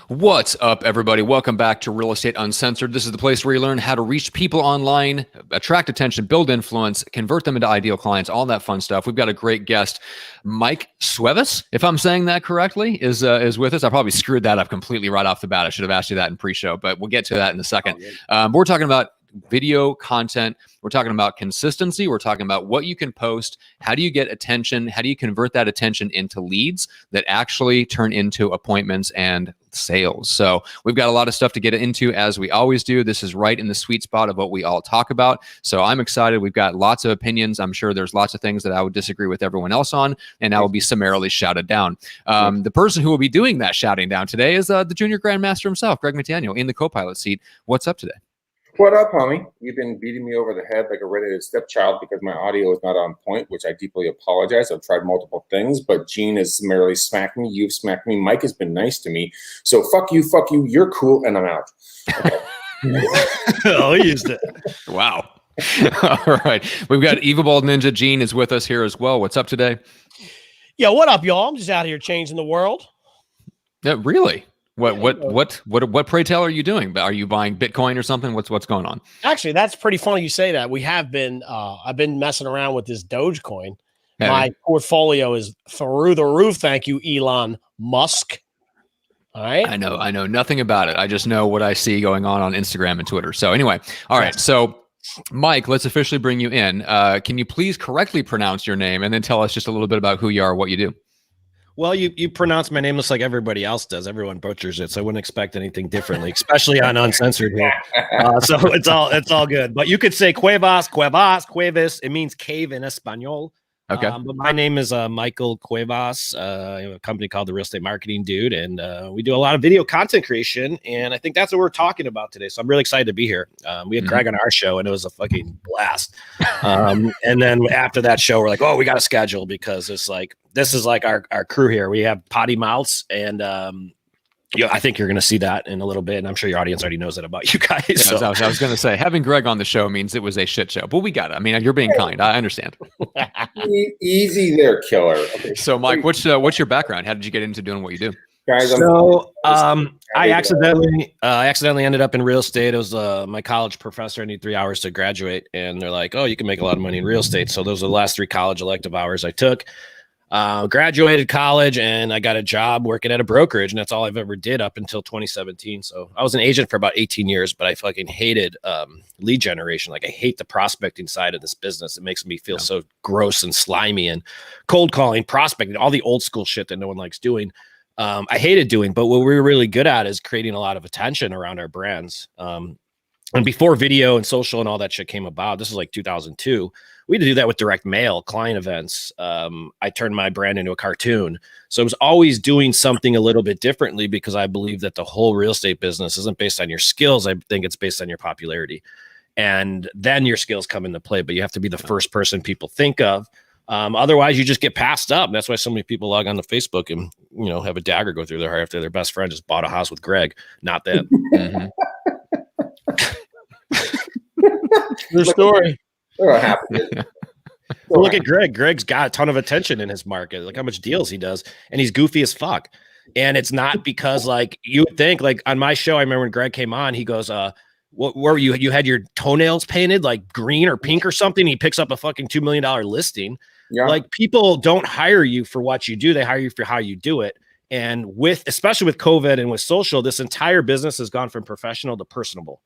What's up, everybody? Welcome back to Real Estate Uncensored. This is the place where you learn how to reach people online, attract attention, build influence, convert them into ideal clients, all that fun stuff. We've got a great guest, Mike Swevis, if I'm saying that correctly, is with us. I probably screwed that up completely right off the bat. I should have asked you that in pre-show, but we'll get to that in a second. We're talking about video content. We're talking about consistency. We're talking about what you can post. How do you get attention? How do you convert that attention into leads that actually turn into appointments and sales? So we've got a lot of stuff to get into, as we always do. This is right in the sweet spot of what we all talk about. So I'm excited. We've got lots of opinions. I'm sure there's lots of things that I would disagree with everyone else on, and I will be summarily shouted down. The person who will be doing that shouting down today is the junior grandmaster himself, Greg McDaniel, in the co-pilot seat. What's up today? What up, homie? You've been beating me over the head like a redheaded stepchild because my audio is not on point, which I deeply apologize. I've tried multiple things, but Gene has summarily smacked me. You've smacked me. Mike has been nice to me. So fuck you, you're cool, and I'm out. Okay. Oh, he used it. Wow. All right. We've got Evil Bald Ninja. Gene is with us here as well. What's up today? Yeah, what up, y'all? I'm just out here changing the world. Yeah, really? What pray tell are you doing? Are you buying Bitcoin or something? What's going on? Actually, that's pretty funny you say that. We have been I've been messing around with this Dogecoin. Hey. My portfolio is through the roof. Thank you, Elon Musk. All right. I know nothing about it. I just know what I see going on Instagram and Twitter. So anyway, all right. So Mike, let's officially bring you in. Can you please correctly pronounce your name and then tell us just a little bit about who you are, what you do? Well, you pronounce my name just like everybody else does. Everyone butchers it, so I wouldn't expect anything differently, especially on Uncensored here. So it's all good. But you could say Cuevas. It means cave in Espanol. Okay. But my name is Michael Cuevas. I have a company called The Real Estate Marketing Dude, and we do a lot of video content creation, and I think that's what we're talking about today. So I'm really excited to be here. We had Greg on our show, and it was a fucking blast. And then after that show, we're like, oh, we got to schedule because it's like this is like our crew here. We have potty mouths, and I think you're going to see that in a little bit, and I'm sure your audience already knows that about you guys. Yeah, so. I was going to say, having Greg on the show means it was a shit show, but we got it. I mean, you're being kind. I understand. Easy there, killer. Okay. So, Mike, what's your background? How did you get into doing what you do? Guys, I accidentally ended up in real estate. It was my college professor. I need 3 hours to graduate, and they're like, "Oh, you can make a lot of money in real estate." So those are the last 3 college elective hours I took. Graduated college, and I got a job working at a brokerage, and that's all I've ever did up until 2017. So I was an agent for about 18 years, but I fucking hated lead generation. Like I hate the prospecting side of this business. It makes me feel so gross and slimy, and cold calling, prospecting, all the old school shit that no one likes doing. I hated doing, but what we were really good at is creating a lot of attention around our brands. And before video and social and all that shit came about, this is like 2002. We had to do that with direct mail, client events. I turned my brand into a cartoon. So I was always doing something a little bit differently because I believe that the whole real estate business isn't based on your skills. I think it's based on your popularity. And then your skills come into play, but you have to be the first person people think of. Otherwise, you just get passed up. That's why so many people log on to Facebook and, have a dagger go through their heart after their best friend just bought a house with Greg. Not them. True story. Look at Greg. Greg's got a ton of attention in his market. Look how much deals he does, and he's goofy as fuck. And it's not because like you would think. Like on my show, I remember when Greg came on, he goes, "What were you? You had your toenails painted like green or pink or something." He picks up a fucking $2 million listing. Yeah. Like people don't hire you for what you do; they hire you for how you do it. And especially with COVID and with social, this entire business has gone from professional to personable.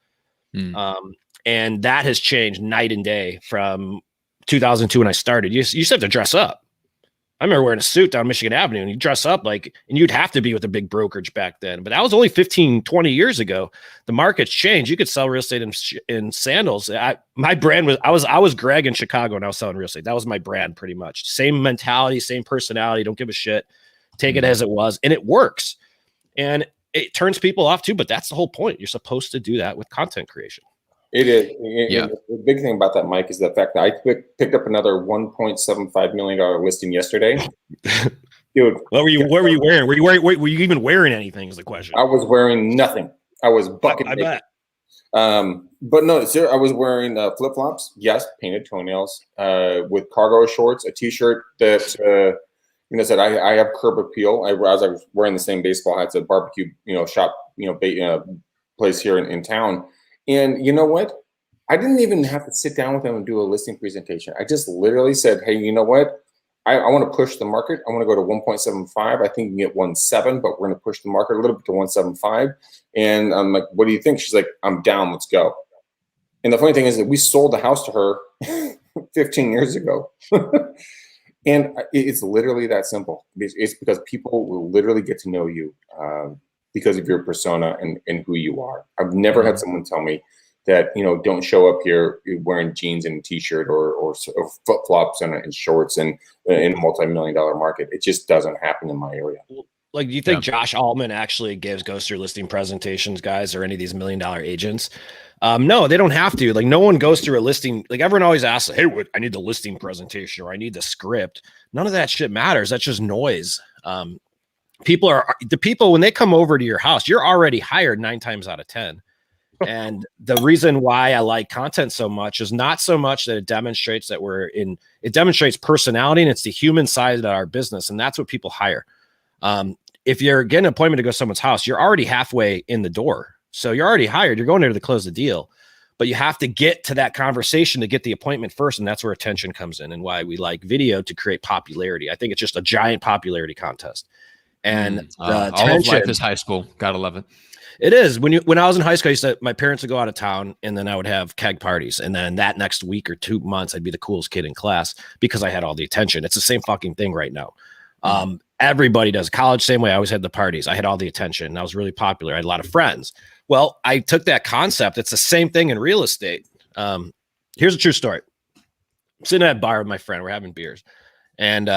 And that has changed night and day from 2002 when I started. You used to have to dress up. I remember wearing a suit down Michigan Avenue, and you dress up and you'd have to be with a big brokerage back then. But that was only 15, 20 years ago. The market's changed. You could sell real estate in sandals. My brand was, I was Greg in Chicago and I was selling real estate. That was my brand pretty much. Same mentality, same personality. Don't give a shit. Take it as it was. And it works. And it turns people off too, but that's the whole point. You're supposed to do that with content creation. It is. The big thing about that, Mike, is the fact that I picked up another $1.75 million listing yesterday. Dude, what were you wearing? Were you even wearing anything? Is the question. I was wearing nothing. I was bucket naked. bet. But no, sir, I was wearing flip flops. Yes, painted toenails. With cargo shorts, a t-shirt that said I have curb appeal. I was wearing the same baseball hats at barbecue, shop, place here in town. And you know what? I didn't even have to sit down with them and do a listing presentation. I just literally said, hey, you know what? I want to push the market. I want to go to 1.75. I think you can get 1.7, but we're going to push the market a little bit to 1.75. And I'm like, what do you think? She's like, I'm down. Let's go. And the funny thing is that we sold the house to her 15 years ago. And it's literally that simple. It's because people will literally get to know you because of your persona and who you are. I've never had someone tell me that, don't show up here wearing jeans and a t-shirt or flip-flops and shorts in a multi-million-dollar market. It just doesn't happen in my area. Like, do you think Josh Altman actually goes through listing presentations, guys, or any of these $1 million agents? No, they don't have to. Like, no one goes through a listing. Like, everyone always asks, hey, I need the listing presentation or I need the script. None of that shit matters. That's just noise. People, when they come over to your house, you're already hired 9 times out of 10. And the reason why I like content so much is not so much that it demonstrates that it demonstrates personality, and it's the human side of our business. And that's what people hire. If you're getting an appointment to go to someone's house, you're already halfway in the door. So you're already hired. You're going there to close the deal, but you have to get to that conversation to get the appointment first. And that's where attention comes in and why we like video to create popularity. I think it's just a giant popularity contest. And all of life is high school. Gotta love it. It is. When I was in high school, my parents would go out of town and then I would have keg parties. And then that next week or 2 months, I'd be the coolest kid in class because I had all the attention. It's the same fucking thing right now. Everybody does. College, same way. I always had the parties. I had all the attention and I was really popular. I had a lot of friends. Well, I took that concept. It's the same thing in real estate. Here's a true story. I'm sitting at a bar with my friend. We're having beers. And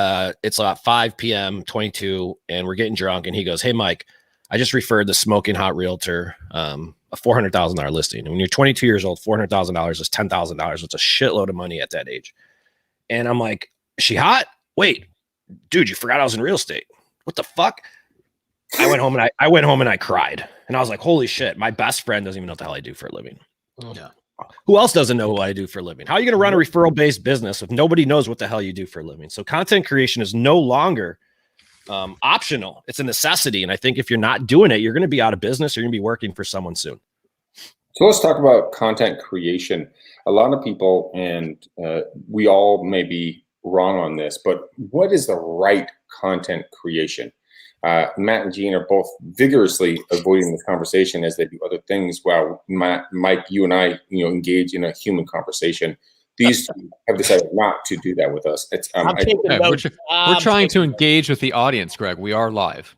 it's about 5 p.m., 22, and we're getting drunk. And he goes, hey, Mike, I just referred the smoking hot realtor a $400,000 listing. And when you're 22 years old, $400,000 is $10,000. It's a shitload of money at that age. And I'm like, is she hot? Wait, dude, you forgot I was in real estate. What the fuck? I went home and I cried. And I was like, holy shit, my best friend doesn't even know what the hell I do for a living. Yeah. Who else doesn't know what I do for a living? How are you going to run a referral-based business if nobody knows what the hell you do for a living? So content creation is no longer optional. It's a necessity. And I think if you're not doing it, you're going to be out of business or you're going to be working for someone soon. So let's talk about content creation. A lot of people, and we all may be wrong on this, but what is the right content creation? Matt and Gene are both vigorously avoiding this conversation as they do other things. While Mike, you and I, engage in a human conversation. These two have decided not to do that with us. We're trying to engage with the audience, Greg. We are live.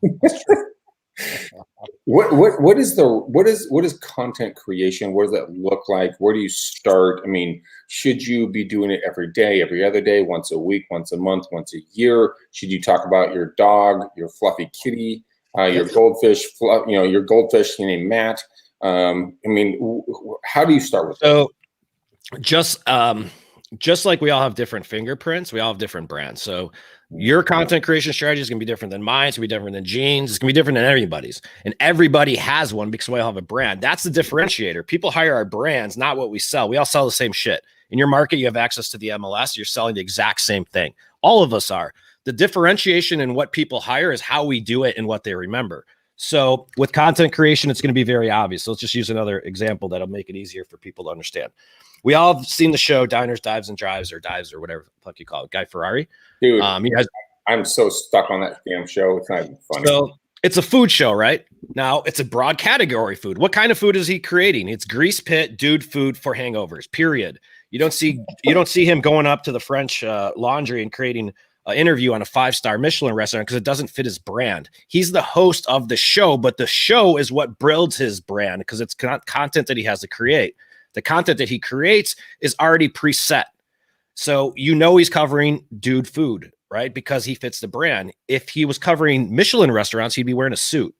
What is content creation? What does that look like? Where do you start? I mean, should you be doing it every day, every other day, once a week, once a month, once a year? Should you talk about your dog, your fluffy kitty, your goldfish, your goldfish named Matt? I mean, how do you start with that? Just like we all have different fingerprints, we all have different brands. So your content creation strategy is going to be different than mine. It's going to be different than Gene's. It's going to be different than everybody's. And everybody has one because we all have a brand. That's the differentiator. People hire our brands, not what we sell. We all sell the same shit. In your market, you have access to the MLS. You're selling the exact same thing. All of us are. The differentiation in what people hire is how we do it and what they remember. So with content creation, it's going to be very obvious. So let's just use another example that'll make it easier for people to understand. We all have seen the show Diners, Dives, and Drives, or Dives, or whatever the fuck you call it. Guy Ferrari. Dude, you guys, I'm so stuck on that damn show. It's not even funny. So it's a food show, right? Now it's a broad category food. What kind of food is he creating? It's grease pit dude food for hangovers, period. You don't see him going up to the French Laundry and creating an interview on a 5-star Michelin restaurant because it doesn't fit his brand. He's the host of the show, but the show is what builds his brand because it's content that he has to create. The content that he creates is already preset. So he's covering dude food, right? Because he fits the brand. If he was covering Michelin restaurants, he'd be wearing a suit.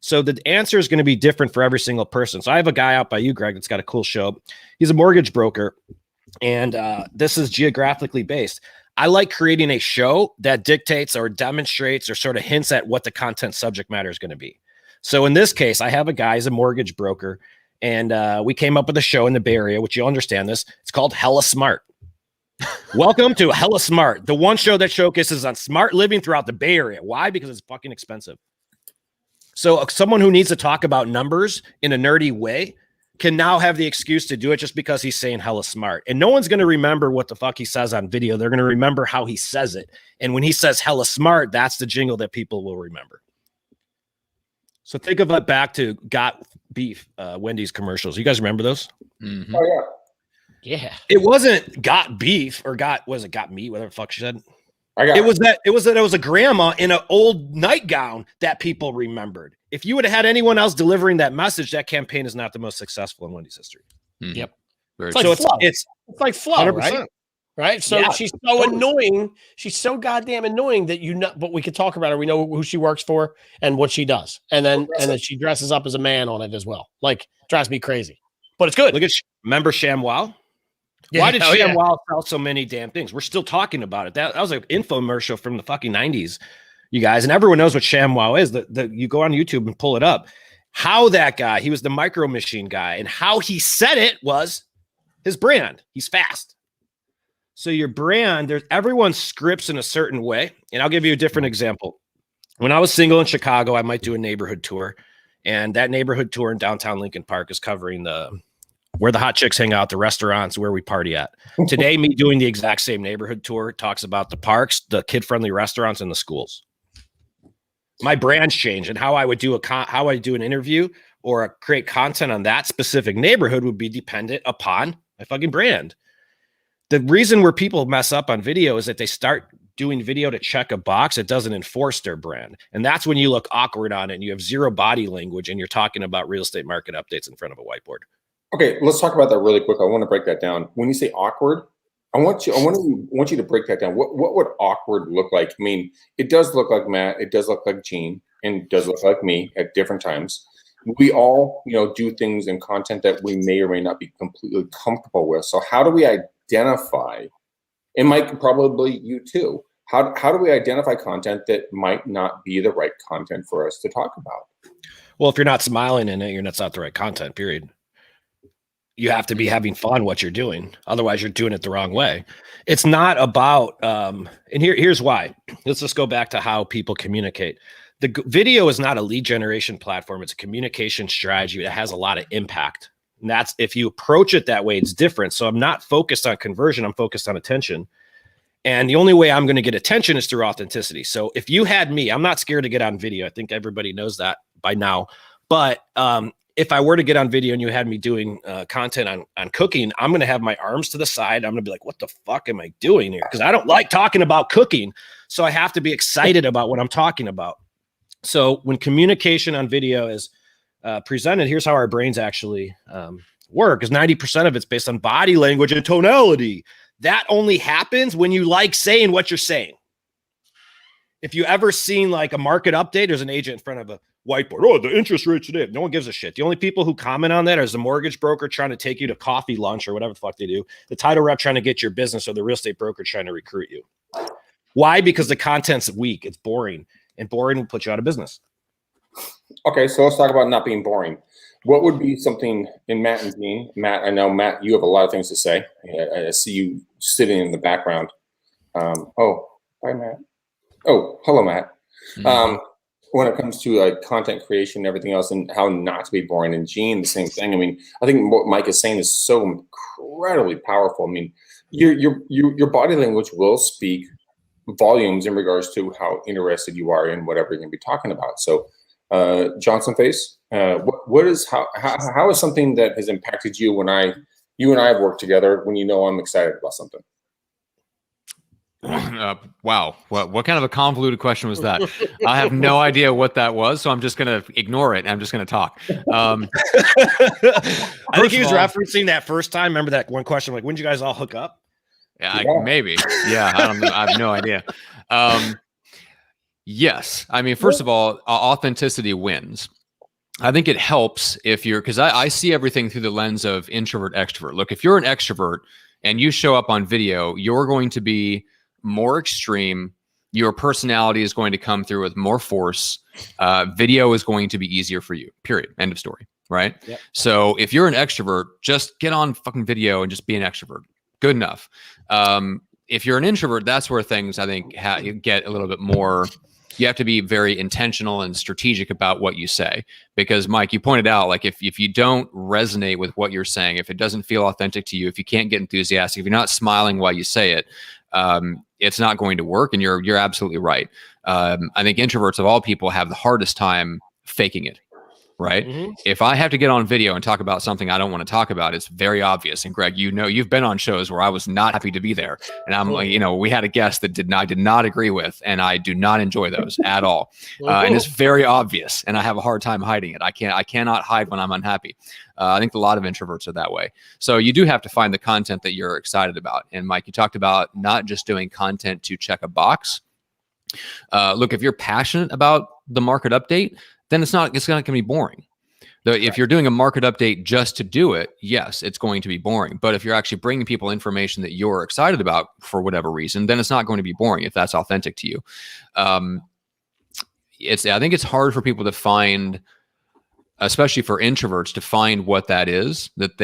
So the answer is going to be different for every single person. So I have a guy out by you, Greg, that's got a cool show. He's a mortgage broker, and this is geographically based. I like creating a show that dictates or demonstrates or sort of hints at what the content subject matter is going to be. So in this case, I have a guy, he's a mortgage broker, and we came up with a show in the Bay Area, which you'll understand this. It's called Hella Smart. Welcome to Hella Smart, the one show that showcases on smart living throughout the Bay Area. Why? Because it's fucking expensive. So someone who needs to talk about numbers in a nerdy way can now have the excuse to do it just because he's saying hella smart. And no one's going to remember what the fuck he says on video. They're going to remember how he says it. And when he says hella smart, that's the jingle that people will remember. So think of it back to Got Beef, Wendy's commercials. You guys remember those? Mm-hmm. Oh, yeah. Yeah. It wasn't got beef or got meat, whatever the fuck she said. It was that it was a grandma in an old nightgown that people remembered. If you would have had anyone else delivering that message, that campaign is not the most successful in Wendy's history. Mm-hmm. Yep. Very It's true. like flow. It's It's like flow, 100%. right? Right. So Yeah, she's so totally. annoying. She's so goddamn annoying that but we could talk about her. We know who she works for and what she does. And then she dresses up as a man on it as well. Like, drives me crazy. But it's good. Look at remember ShamWow? Yeah. Why did Oh, yeah. ShamWow sell so many damn things? We're still talking about it. That was an infomercial from the fucking 90s, you guys. And everyone knows what ShamWow is. You go on YouTube and pull it up. How that guy, he was the Micro Machine guy, and how he said it was his brand. He's fast. So your brand, everyone scripts in a certain way. And I'll give you a different example. When I was single in Chicago, I might do a neighborhood tour. And that neighborhood tour in downtown Lincoln Park is covering where the hot chicks hang out, the restaurants, where we party at. Today, me doing the exact same neighborhood tour talks about the parks, the kid-friendly restaurants, and the schools. My brand's changed, and how I would do an interview or create content on that specific neighborhood would be dependent upon my fucking brand. The reason where people mess up on video is that they start doing video to check a box. It doesn't enforce their brand. And that's when you look awkward on it and you have zero body language and you're talking about real estate market updates in front of a whiteboard. Okay, let's talk about that really quick. I want to break that down. When you say awkward, I want you to break that down. What would awkward look like? I mean, it does look like Matt, it does look like Gene, and it does look like me at different times. We all, do things in content that we may or may not be completely comfortable with. So how do we identify, and Mike, probably you too, how do we identify content that might not be the right content for us to talk about? Well, if you're not smiling in it, that's not the right content, period. You have to be having fun what you're doing. Otherwise, you're doing it the wrong way. It's not about, and here's why. Let's just go back to how people communicate. The video is not a lead generation platform. It's a communication strategy that has a lot of impact. And that's, if you approach it that way, it's different. So I'm not focused on conversion. I'm focused on attention. And the only way I'm going to get attention is through authenticity. So if you had me, I'm not scared to get on video. I think everybody knows that by now. But if I were to get on video and you had me doing content on cooking, I'm going to have my arms to the side. I'm going to be like, what the fuck am I doing here? Because I don't like talking about cooking. So I have to be excited about what I'm talking about. So when communication on video is presented, here's how our brains actually work, is 90% of it's based on body language and tonality. That only happens when you like saying what you're saying. If you ever seen like a market update, there's an agent in front of a whiteboard. Oh, the interest rate today. No one gives a shit. The only people who comment on that is the mortgage broker trying to take you to coffee lunch or whatever the fuck they do. The title rep trying to get your business, or the real estate broker trying to recruit you. Why? Because the content's weak. It's boring, and boring will put you out of business. Okay, so let's talk about not being boring. What would be something in Matt and Gene? Matt, I know, Matt, you have a lot of things to say. I see you sitting in the background. Oh, hi, Matt. Oh, hello, Matt. Mm-hmm. When it comes to content creation and everything else, and how not to be boring, and Gene, the same thing. I mean, I think what Mike is saying is so incredibly powerful. I mean, your body language will speak volumes in regards to how interested you are in whatever you're going to be talking about. So, Johnson Face, how is something that has impacted you when you and I have worked together, when I'm excited about something? Wow. What kind of a convoluted question was that? I have no idea what that was, so I'm just going to ignore it. And I'm just going to talk. I think he was referencing that first time. Remember that one question, like, when did you guys all hook up? Yeah. Maybe. Yeah. I don't know. I have no idea. Yes. I mean, first of all, authenticity wins. I think it helps because I see everything through the lens of introvert, extrovert. Look, if you're an extrovert and you show up on video, you're going to be more extreme. Your personality is going to come through with more force. Video is going to be easier for you, period. End of story. Right. Yep. So if you're an extrovert, just get on fucking video and just be an extrovert. Good enough. If you're an introvert, that's where things, I think, get a little bit more. You have to be very intentional and strategic about what you say, because Mike, you pointed out, like, if you don't resonate with what you're saying, if it doesn't feel authentic to you, if you can't get enthusiastic, if you're not smiling while you say it, it's not going to work. And you're absolutely right. I think introverts of all people have the hardest time faking it. Right. Mm-hmm. If I have to get on video and talk about something I don't want to talk about, it's very obvious. And Greg, you've been on shows where I was not happy to be there. And I'm like, we had a guest that I did not agree with, and I do not enjoy those at all. And it's very obvious, and I have a hard time hiding it. I cannot hide when I'm unhappy. I think a lot of introverts are that way. So you do have to find the content that you're excited about. And Mike, you talked about not just doing content to check a box. Look, if you're passionate about the market update, then it's not going to be boring. If you're doing a market update just to do it, yes, it's going to be boring. But if you're actually bringing people information that you're excited about for whatever reason, then it's not going to be boring if that's authentic to you. I think it's hard for people to find, especially for introverts, to find what that is that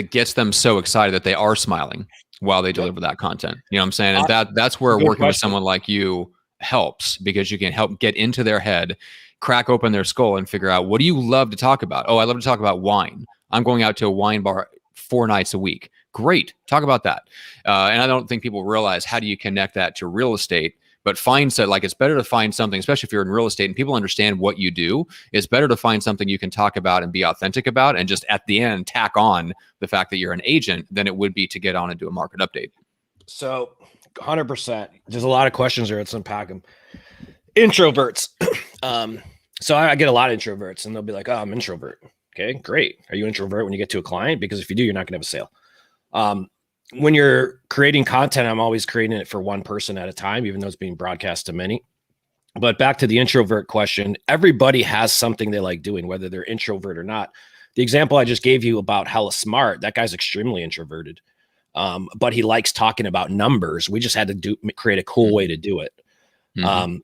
gets them so excited that they are smiling while they deliver that content. You know what I'm saying? And that's where working with someone like you helps, because you can help get into their head, crack open their skull, and figure out, what do you love to talk about? Oh, I love to talk about wine. I'm going out to a wine bar 4 nights a week. Great. Talk about that. And I don't think people realize, how do you connect that to real estate? But it's better to find something, especially if you're in real estate and people understand what you do, it's better to find something you can talk about and be authentic about, and just at the end tack on the fact that you're an agent, than it would be to get on and do a market update. So 100%. There's a lot of questions there. Let's unpack them. Introverts. So I get a lot of introverts, and they'll be like, "Oh, I'm an introvert." Okay, great. Are you an introvert when you get to a client? Because if you do, you're not going to have a sale. When you're creating content, I'm always creating it for one person at a time, even though it's being broadcast to many. But back to the introvert question, everybody has something they like doing, whether they're introvert or not. The example I just gave you about Hella Smart, that guy's extremely introverted. But he likes talking about numbers. We just had to create a cool way to do it. Mm-hmm.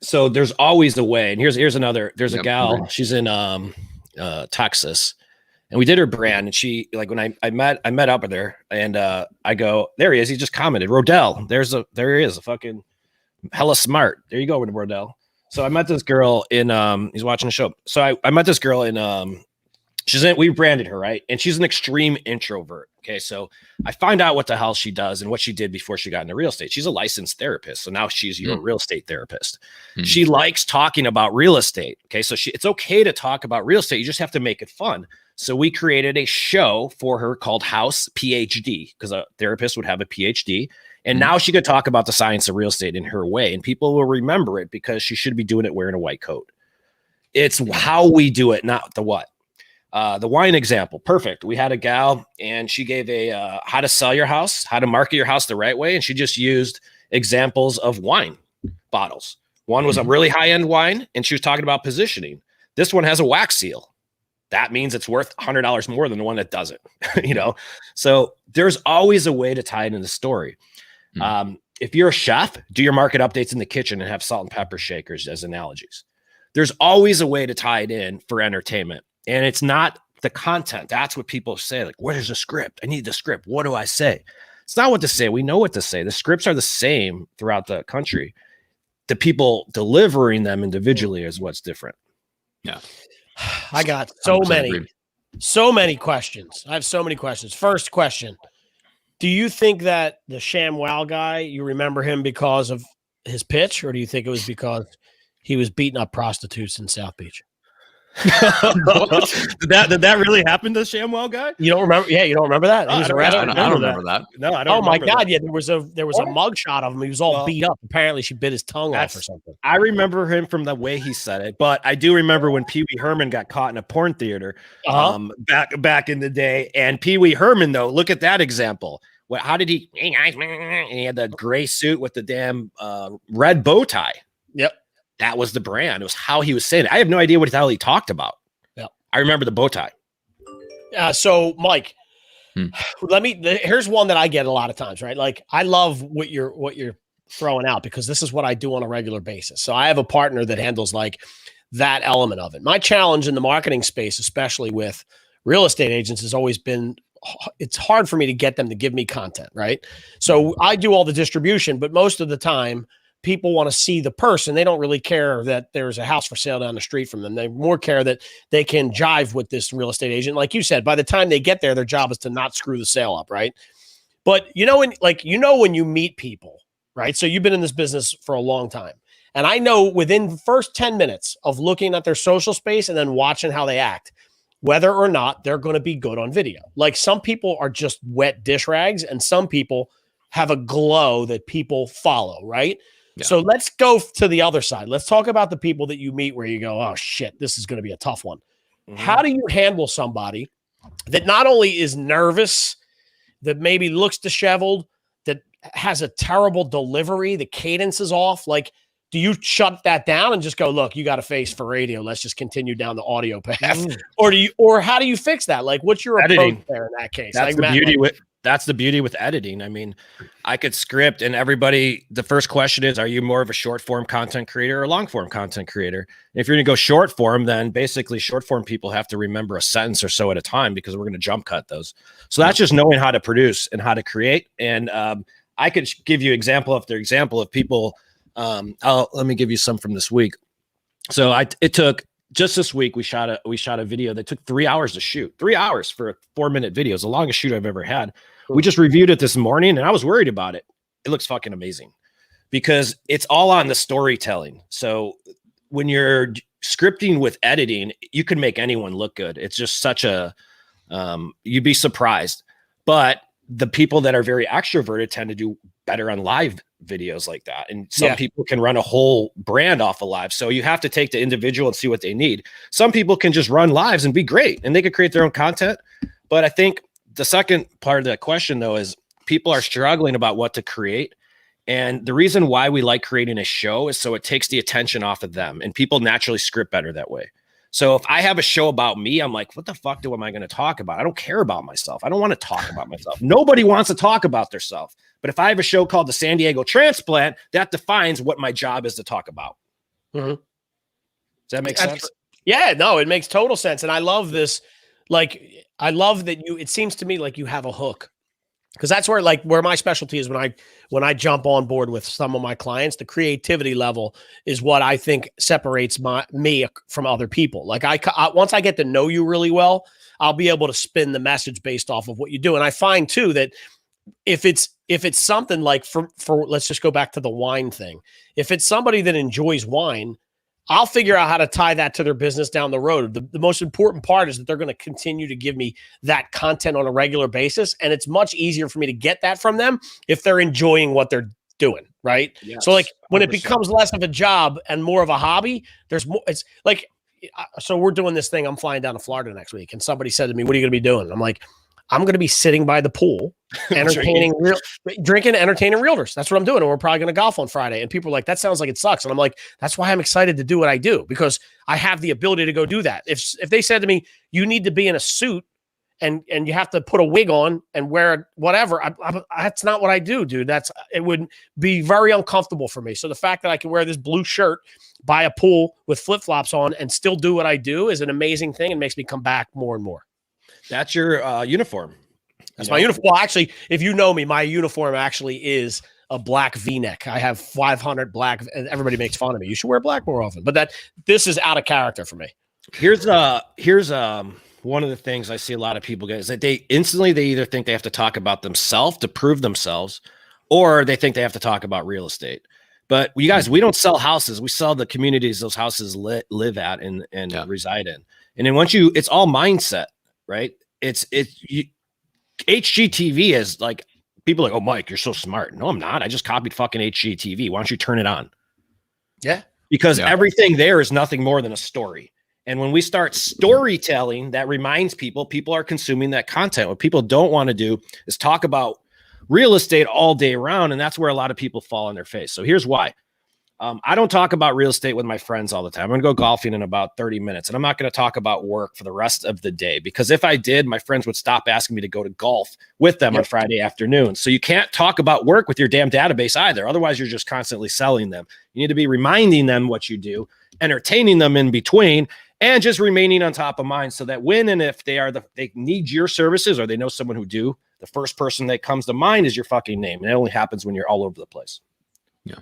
So there's always a way. And here's another. There's a gal. She's in Texas, and we did her brand. And she, like, when I met up with her, and I go, there he is. He just commented, Rodell. There he is, a fucking Hella Smart. There you go, with Rodell. So I met this girl in. He's watching the show. So I met this girl in. We branded her, right? And she's an extreme introvert. Okay. So I find out what the hell she does and what she did before she got into real estate. She's a licensed therapist. So now she's your real estate therapist. Mm-hmm. She likes talking about real estate. Okay. So it's okay to talk about real estate. You just have to make it fun. So we created a show for her called House PhD, because a therapist would have a PhD. And now she could talk about the science of real estate in her way. And people will remember it because she should be doing it wearing a white coat. It's how we do it, not the what. The wine example, perfect. We had a gal, and she gave a how to sell your house, how to market your house the right way, and she just used examples of wine bottles. One was a really high-end wine, and she was talking about positioning. This one has a wax seal. That means it's worth $100 more than the one that doesn't. So there's always a way to tie it in the story. If you're a chef, do your market updates in the kitchen and have salt and pepper shakers as analogies. There's always a way to tie it in for entertainment. And it's not the content. That's what people say. Like, where's the script? I need the script. What do I say? It's not what to say. We know what to say. The scripts are the same throughout the country. The people delivering them individually is what's different. Yeah. I got so many questions. I have so many questions. First question. Do you think that the ShamWow guy, you remember him because of his pitch, or do you think it was because he was beating up prostitutes in South Beach? Did that really happen to the ShamWow guy? You don't remember? Yeah, you don't remember that? I don't remember that. No, I don't. Oh my God! Yeah, there was a mugshot of him. He was all beat up. Apparently, she bit his tongue off or something. I remember him from the way he said it, but I do remember when Pee Wee Herman got caught in a porn theater back in the day. And Pee Wee Herman, though, look at that example. How did he? And he had the gray suit with the damn red bow tie. Yep. That was the brand. It was how he was saying it. I have no idea what the hell he talked about. Yeah. I remember the bow tie. So Mike, here's one that I get a lot of times, right? Like, I love what you're throwing out, because this is what I do on a regular basis. So I have a partner that handles like that element of it. My challenge in the marketing space, especially with real estate agents, has always been it's hard for me to get them to give me content, right? So I do all the distribution, but most of the time people want to see the person. They don't really care that there's a house for sale down the street from them. They more care that they can jive with this real estate agent. Like you said, by the time they get there, their job is to not screw the sale up, right? But when you meet people, right? So you've been in this business for a long time. And I know within the first 10 minutes of looking at their social space and then watching how they act, whether or not they're going to be good on video. Like some people are just wet dish rags and some people have a glow that people follow, right? Yeah. So let's go to the other side. Let's talk about the people that you meet where you go, oh shit, this is going to be a tough one. Mm-hmm. How do you handle somebody that not only is nervous, that maybe looks disheveled, that has a terrible delivery, the cadence is off? Like, do you shut that down and just go, look, you got a face for radio. Let's just continue down the audio path. Or how do you fix that? Like, what's your approach there in that case? That's that's the beauty with editing. I mean, I could script and everybody, the first question is, are you more of a short form content creator or long form content creator? And if you're going to go short form, then basically short form people have to remember a sentence or so at a time because we're going to jump cut those. So that's just knowing how to produce and how to create. And I could give you example after example of people. Let me give you some from this week. So it took just this week, we shot a video that took 3 hours to shoot. 3 hours for a 4-minute video. It's the longest shoot I've ever had. We just reviewed it this morning and I was worried about it. It looks fucking amazing because it's all on the storytelling. So when you're scripting with editing, you can make anyone look good. It's just such a, you'd be surprised. But the people that are very extroverted tend to do better on live videos like that. And some people can run a whole brand off of live. So you have to take the individual and see what they need. Some people can just run lives and be great and they could create their own content. But I think the second part of that question though, is people are struggling about what to create. And the reason why we like creating a show is so it takes the attention off of them and people naturally script better that way. So if I have a show about me, I'm like, what the fuck am I going to talk about? I don't care about myself. I don't want to talk about myself. Nobody wants to talk about themselves. But if I have a show called the San Diego Transplant, that defines what my job is to talk about. Mm-hmm. Does that make sense? Yeah, no, it makes total sense. And I love this. Like, I love that it seems to me like you have a hook. Because that's where my specialty is when I jump on board with some of my clients. The creativity level is what I think separates me from other people. Like once I get to know you really well, I'll be able to spin the message based off of what you do. And I find too that if it's something like for let's just go back to the wine thing. If it's somebody that enjoys wine, I'll figure out how to tie that to their business down the road. The most important part is that they're going to continue to give me that content on a regular basis. And it's much easier for me to get that from them if they're enjoying what they're doing. Right. Yes, so like when 100%. It becomes less of a job and more of a hobby, there's more, it's like, so we're doing this thing. I'm flying down to Florida next week. And somebody said to me, what are you going to be doing? I'm like, I'm going to be sitting by the pool, entertaining realtors. That's what I'm doing. And we're probably going to golf on Friday. And people are like, that sounds like it sucks. And I'm like, that's why I'm excited to do what I do, because I have the ability to go do that. If they said to me, you need to be in a suit and you have to put a wig on and wear whatever, that's not what I do, dude. It would be very uncomfortable for me. So the fact that I can wear this blue shirt by a pool with flip-flops on and still do what I do is an amazing thing and makes me come back more and more. That's your uniform. That's my uniform. Well, actually, if you know me, my uniform actually is a black V-neck. I have 500 black, and everybody makes fun of me. You should wear black more often. But this is out of character for me. Here's one of the things I see a lot of people get is that they either think they have to talk about themselves to prove themselves, or they think they have to talk about real estate. But you guys, we don't sell houses. We sell the communities those houses live at and reside in. And then it's all mindset. Right. HGTV is like, people are like, oh, Mike, you're so smart. No, I'm not. I just copied fucking HGTV. Why don't you turn it on? Yeah. Because everything there is nothing more than a story. And when we start storytelling, that reminds people are consuming that content. What people don't want to do is talk about real estate all day round. And that's where a lot of people fall on their face. So here's why. I don't talk about real estate with my friends all the time. I'm going to go golfing in about 30 minutes, and I'm not going to talk about work for the rest of the day, because if I did, my friends would stop asking me to go to golf with them on Friday afternoon. So you can't talk about work with your damn database either. Otherwise, you're just constantly selling them. You need to be reminding them what you do, entertaining them in between, and just remaining on top of mind so that when and if they need your services or they know someone who do, the first person that comes to mind is your fucking name. And it only happens when you're all over the place. Yeah.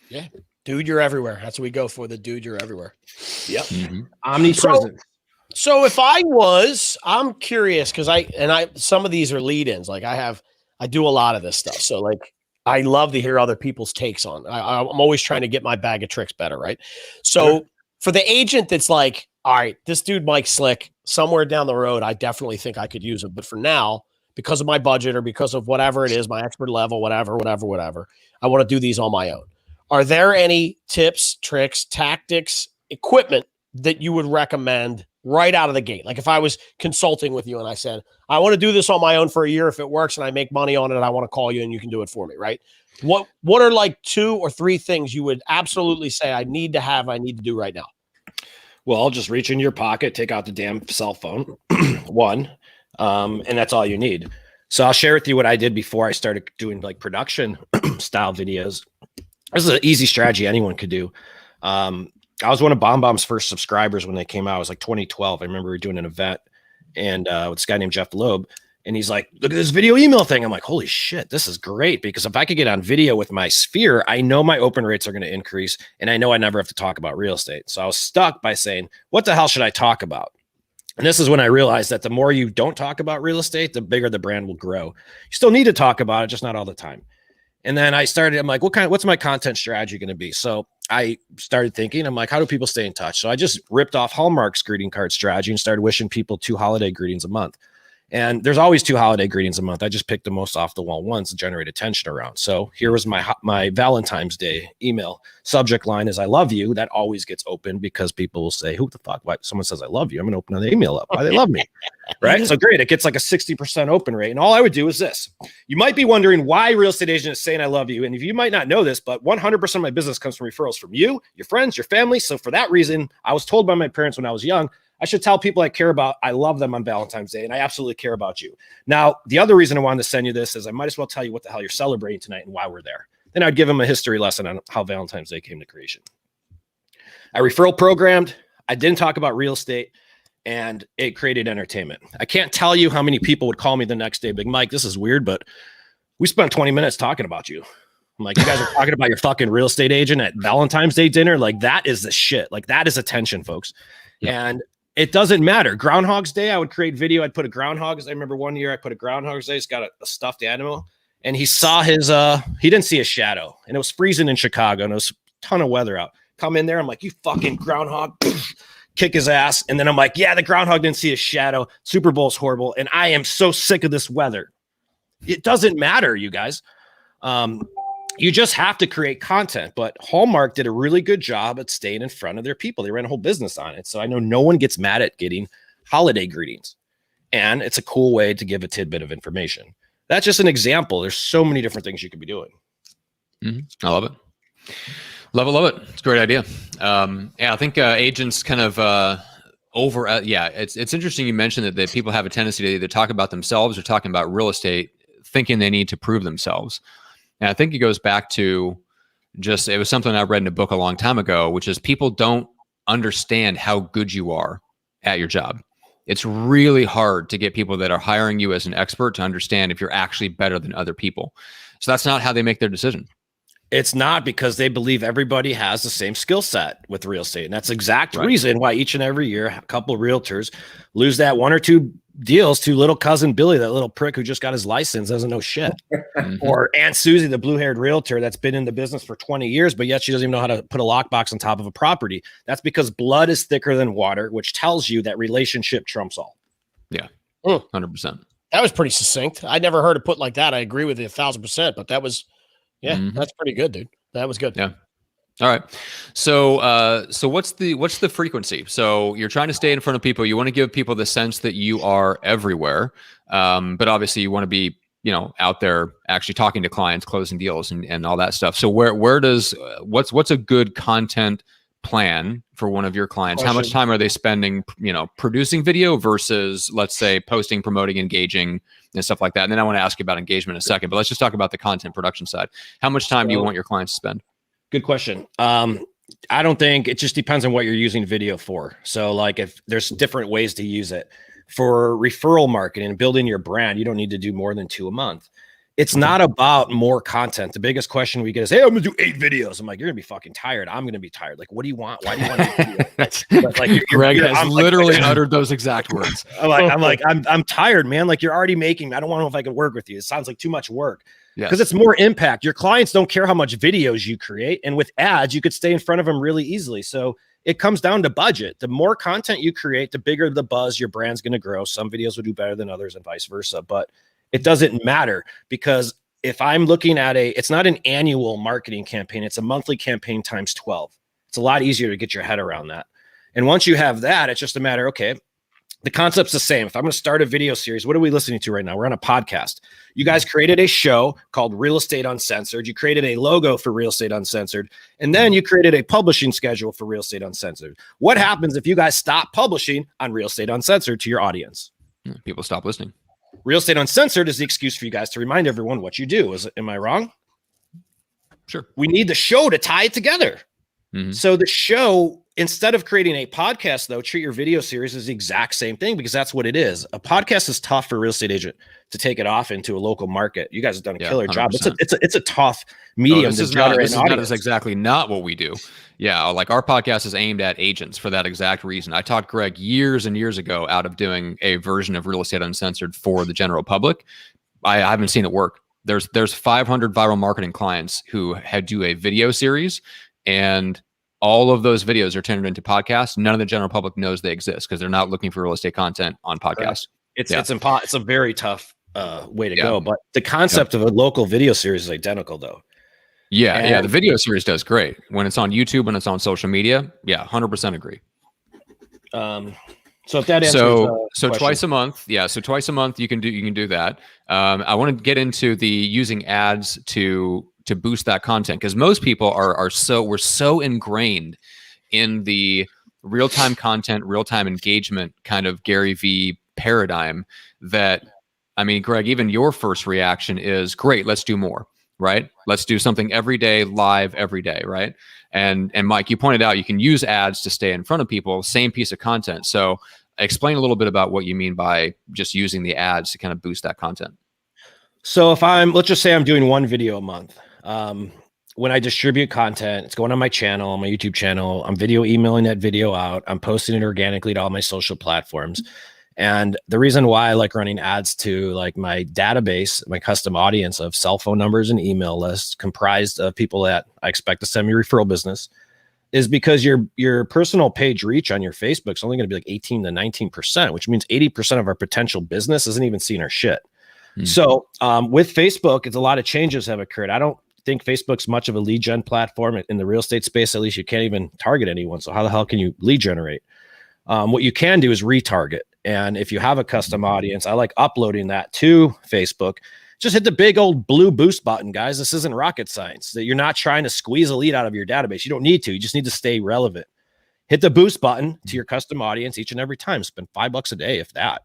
Yeah. Dude, you're everywhere. That's what we go for. The dude, you're everywhere. Yep. Mm-hmm. Omnipresent. So if I'm curious because some of these are lead-ins. Like I do a lot of this stuff. So like I love to hear other people's takes on. I'm always trying to get my bag of tricks better, right? So for the agent that's like, all right, this dude Mike's slick. Somewhere down the road, I definitely think I could use him. But for now, because of my budget or because of whatever it is, my expert level, whatever, I want to do these on my own. Are there any tips, tricks, tactics, equipment that you would recommend right out of the gate? Like if I was consulting with you and I said, I want to do this on my own for a year. If it works and I make money on it, I want to call you and you can do it for me, right? What are like 2 or 3 things you would absolutely say I need to do right now? Well, just reach in your pocket, take out the damn cell phone, one, and that's all you need. So I'll share with you what I did before I started doing like production style videos. This is an easy strategy anyone could do. I was one of BombBomb's first subscribers when they came out. It was like 2012. I remember we were doing an event and with this guy named Jeff Loeb. And he's like, look at this video email thing. I'm like, holy shit, this is great. Because if I could get on video with my sphere, I know my open rates are going to increase. And I know I never have to talk about real estate. So I was stuck by saying, what the hell should I talk about? And this is when I realized that the more you don't talk about real estate, the bigger the brand will grow. You still need to talk about it, just not all the time. And then I'm like, what's my content strategy going to be? So I started thinking, I'm like, how do people stay in touch? So I just ripped off Hallmark's greeting card strategy and started wishing people 2 holiday greetings a month. And there's always 2 holiday greetings a month. I just picked the most off the wall ones to generate attention around. So here was my Valentine's Day email. Subject line is, I love you. That always gets opened because people will say, who the fuck? Why someone says I love you? I'm going to open the email up. Why they love me? Right. So great. It gets like a 60% open rate. And all I would do is this. You might be wondering why real estate agent is saying I love you. And if you might not know this, but 100% of my business comes from referrals from you, your friends, your family. So for that reason, I was told by my parents when I was young, I should tell people I care about, I love them on Valentine's Day, and I absolutely care about you. Now, the other reason I wanted to send you this is I might as well tell you what the hell you're celebrating tonight and why we're there. Then I'd give them a history lesson on how Valentine's Day came to creation. I referral programmed. I didn't talk about real estate, and it created entertainment. I can't tell you how many people would call me the next day, Big Mike, this is weird, but we spent 20 minutes talking about you. I'm like, you guys are talking about your fucking real estate agent at Valentine's Day dinner? Like, that is the shit. Like, that is attention, folks. Yeah. And it doesn't matter. Groundhog's Day, I would create video. I'd put a groundhog. I remember one year I put a Groundhog's Day. It's got a stuffed animal. And he saw he didn't see a shadow. And it was freezing in Chicago. And it was a ton of weather out. Come in there. I'm like, you fucking groundhog. Kick his ass. And then I'm like, yeah, the groundhog didn't see a shadow. Super Bowl's horrible. And I am so sick of this weather. It doesn't matter, you guys. You just have to create content. But Hallmark did a really good job at staying in front of their people. They ran a whole business on it. So I know no one gets mad at getting holiday greetings. And it's a cool way to give a tidbit of information. That's just an example. There's so many different things you could be doing. Mm-hmm. I love it. Love it. It's a great idea. I think agents kind of it's interesting you mentioned that people have a tendency to either talk about themselves or talking about real estate, thinking they need to prove themselves. And I think it goes back to it was something I read in a book a long time ago, which is people don't understand how good you are at your job. It's really hard to get people that are hiring you as an expert to understand if you're actually better than other people. So that's not how they make their decision. It's not, because they believe everybody has the same skill set with real estate. And that's the exact reason why each and every year, a couple of realtors lose that 1 or 2 deals to little cousin Billy, that little prick who just got his license, doesn't know shit. Or Aunt Susie, the blue-haired realtor that's been in the business for 20 years, but yet she doesn't even know how to put a lockbox on top of a property. That's because blood is thicker than water, which tells you that relationship trumps all. Yeah, 100%. That was pretty succinct. I never heard it put like that. I agree with you 1,000%, but that was, that's pretty good, dude. That was good. Yeah. All right. So what's the frequency? So you're trying to stay in front of people. You want to give people the sense that you are everywhere. But obviously you want to be, out there actually talking to clients, closing deals and all that stuff. So what's a good content plan for one of your clients? How much time are they spending, producing video versus, let's say, posting, promoting, engaging, and stuff like that? And then I want to ask you about engagement in a second, but let's just talk about the content production side. How much time do you want your clients to spend? Good question. I don't think it just depends on what you're using video for. So like if there's different ways to use it for referral marketing and building your brand, you don't need to do more than 2 a month. It's not about more content. The biggest question we get is, hey, I'm gonna do 8 videos. I'm like, you're gonna be fucking tired. I'm gonna be tired. Like, what do you want? Why do you want to do like Greg has literally uttered those exact words. I'm tired, man. Like you're already making, I don't know if I can work with you. It sounds like too much work. Because it's more impact. Your clients don't care how much videos you create. And with ads, you could stay in front of them really easily. So it comes down to budget. The more content you create, the bigger the buzz your brand's going to grow. Some videos will do better than others and vice versa. But it doesn't matter, because if I'm looking at it's not an annual marketing campaign. It's a monthly campaign times 12. It's a lot easier to get your head around that. And once you have that, it's just a matter, okay, the concept's the same. If I'm going to start a video series, what are we listening to right now? We're on a podcast. You guys created a show called Real Estate Uncensored. You created a logo for Real Estate Uncensored. And then you created a publishing schedule for Real Estate Uncensored. What happens if you guys stop publishing on Real Estate Uncensored to your audience? People stop listening. Real Estate Uncensored is the excuse for you guys to remind everyone what you do. Am I wrong? Sure. We need the show to tie it together. Mm-hmm. So the show, instead of creating a podcast, though, treat your video series as the exact same thing, because that's what it is. A podcast is tough for a real estate agent to take it off into a local market. You guys have done a killer 100%. Job. It's a tough medium. This is exactly not what we do. Yeah, like our podcast is aimed at agents for that exact reason. I taught Greg years and years ago out of doing a version of Real Estate Uncensored for the general public. I haven't seen it work. There's 500 viral marketing clients who had do a video series, and all of those videos are turned into podcasts. None of the general public knows they exist because they're not looking for real estate content on podcasts. It's a very tough way to go. But the concept of a local video series is identical, though. Yeah, the video series does great when it's on YouTube, when it's on social media. Yeah, 100% agree. So if that answers so twice a month, so twice a month you can do that. I want to get into the using ads to boost that content, because most people we're so ingrained in the real-time content, real-time engagement kind of Gary V paradigm that, I mean, Greg, even your first reaction is, great, let's do more, right? Let's do something every day, live every day, right? And Mike, you pointed out you can use ads to stay in front of people, same piece of content. So explain a little bit about what you mean by just using the ads to kind of boost that content. So if let's just say I'm doing 1 video a month. When I distribute content, it's going on my channel, on my YouTube channel. I'm video emailing that video out. I'm posting it organically to all my social platforms. And the reason why I like running ads to like my database, my custom audience of cell phone numbers and email lists comprised of people that I expect to send me referral business, is because your personal page reach on your Facebook is only going to be like 18 to 19%, which means 80% of our potential business isn't even seeing our shit. Mm-hmm. So with Facebook, it's a lot of changes have occurred. I don't think Facebook's much of a lead gen platform in the real estate space. At least you can't even target anyone. So how the hell can you lead generate? What you can do is retarget. And if you have a custom audience, I like uploading that to Facebook. Just hit the big old blue boost button, guys. This isn't rocket science. That you're not trying to squeeze a lead out of your database. You don't need to. You just need to stay relevant. Hit the boost button to your custom audience each and every time. Spend $5 a day, if that.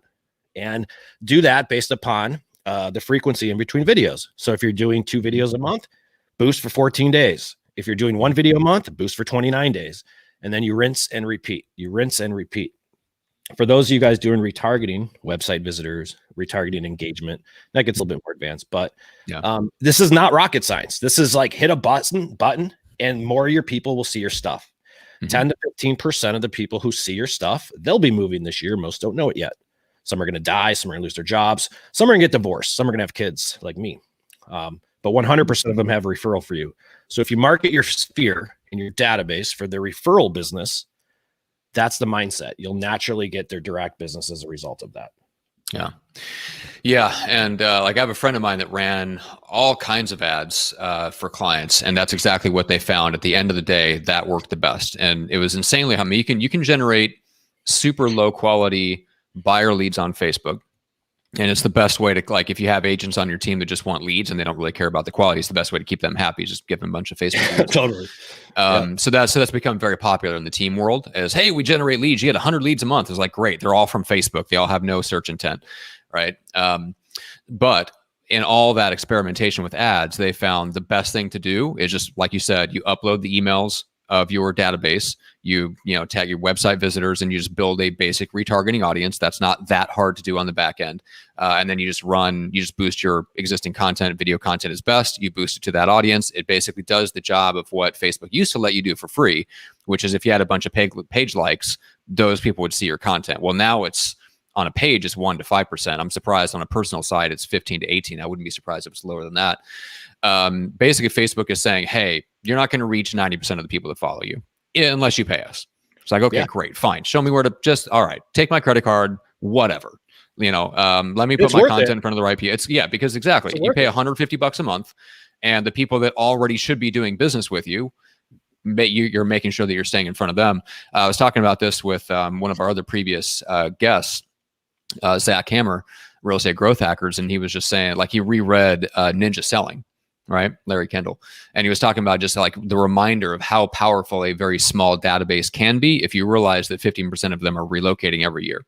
And do that based upon the frequency in between videos. So if you're doing 2 videos a month, boost for 14 days. If you're doing 1 video a month, boost for 29 days. And then you rinse and repeat. You rinse and repeat. For those of you guys doing retargeting, website visitors, retargeting engagement, that gets a little bit more advanced. But this is not rocket science. This is like hit a button and more of your people will see your stuff. Mm-hmm. 10 to 15% of the people who see your stuff, they'll be moving this year. Most don't know it yet. Some are going to die. Some are going to lose their jobs. Some are going to get divorced. Some are going to have kids like me. But 100% of them have a referral for you. So if you market your sphere in your database for their referral business, that's the mindset. You'll naturally get their direct business as a result of that. Yeah. And like I have a friend of mine that ran all kinds of ads for clients, and that's exactly what they found. At the end of the day, that worked the best. And it was insanely how you can generate super low quality buyer leads on Facebook. And it's the best way to, like, if you have agents on your team that just want leads and they don't really care about the quality, it's the best way to keep them happy. Just give them a bunch of Facebook leads. Totally. So that's become very popular in the team world as, hey, we generate leads. You get 100 leads a month. It's like, great. They're all from Facebook. They all have no search intent. Right. But in all that experimentation with ads, they found the best thing to do is just, like you said, you upload the emails of your database. You tag your website visitors, and you just build a basic retargeting audience. That's not that hard to do on the back end. And then you just boost your existing content. Video content is best. You boost it to that audience. It basically does the job of what Facebook used to let you do for free, which is if you had a bunch of page likes, those people would see your content. Well, now it's on a page, it's 1 to 5%. I'm surprised on a personal side, it's 15 to 18. I wouldn't be surprised if it's lower than that. Basically, Facebook is saying, hey, you're not going to reach 90% of the people that follow you unless you pay us. It's like, okay, great, fine. Show me where to all right, take my credit card, whatever. Let me put my content in front of the right people. Because exactly, you pay $150 a month, and the people that already should be doing business with you, you're making sure that you're staying in front of them. I was talking about this with one of our other previous guests, Zach Hammer, Real Estate Growth Hackers, and he was just saying, like, he reread Ninja Selling, right? Larry Kendall. And he was talking about just like the reminder of how powerful a very small database can be if you realize that 15% of them are relocating every year,